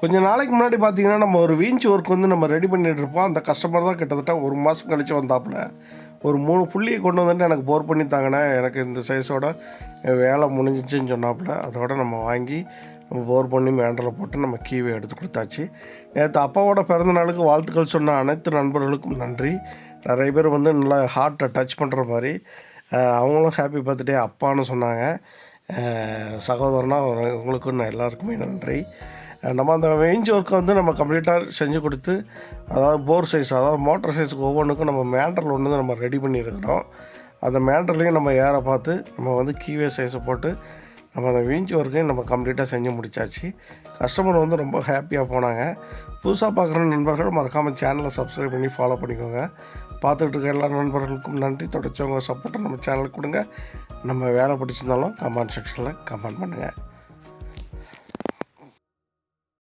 கொஞ்ச நாளைக்கு முன்னாடி பார்த்தீங்கன்னா, நம்ம ஒரு வீஞ்ச் ஒர்க் வந்து நம்ம ரெடி பண்ணிட்டு இருப்போம். அந்த கஸ்டமர் தான் கிட்டத்தட்ட 1 மாதம் கழிச்சு வந்தாப்புல. ஒரு 3 புள்ளிய கொண்டு வந்துட்டு எனக்கு போர் பண்ணி தாங்கண்ணே, எனக்கு இந்த சைஸோட வேலை முடிஞ்சிச்சுன்னு சொன்னாப்புல. அதோட நம்ம வாங்கி நம்ம போர் பண்ணி மேண்டரில் போட்டு நம்ம கீவை எடுத்து கொடுத்தாச்சு. நேற்று அப்பாவோட பிறந்த நாளுக்கு வாழ்த்துக்கள் சொன்ன அனைத்து நண்பர்களுக்கும் நன்றி. நிறைய பேர் வந்து நல்லா ஹார்ட்டை டச் பண்ணுற மாதிரி அவங்களும் ஹாப்பி பர்த்டே அப்பான்னு சொன்னாங்க. சகோதரனா உங்களுக்கும் எல்லாருக்குமே நன்றி. நம்ம அந்த வேஞ்ச் ஒர்க்கை வந்து நம்ம கம்ப்ளீட்டாக செஞ்சு கொடுத்து, அதாவது போர் சைஸ், அதாவது மோட்டர் சைஸுக்கு ஒவ்வொன்றுக்கும் நம்ம மேண்டரில் ஒன்று நம்ம ரெடி பண்ணியிருக்கிறோம். அந்த மேண்டர்லேயும் நம்ம ஏற பார்த்து நம்ம வந்து கீவே சைஸை போட்டு நம்ம அந்த வீஞ்ச் ஒர்க்கையும் நம்ம கம்ப்ளீட்டாக செஞ்சு முடித்தாச்சு. கஸ்டமர் வந்து ரொம்ப ஹாப்பியாக போனாங்க. புதுசாக பார்க்குற நண்பர்கள் மறக்காமல் சேனலை சப்ஸ்கிரைப் பண்ணி ஃபாலோ பண்ணிக்கோங்க. பார்த்துக்கிட்டு இருக்க எல்லா நண்பர்களுக்கும் நன்றி. தொடர்ச்சி உங்கள் சப்போர்ட்டை நம்ம சேனலுக்கு கொடுங்க. நம்ம வேலை பிடிச்சிருந்தாலும் கமெண்ட் செக்ஷனில் கமெண்ட் பண்ணுங்கள்.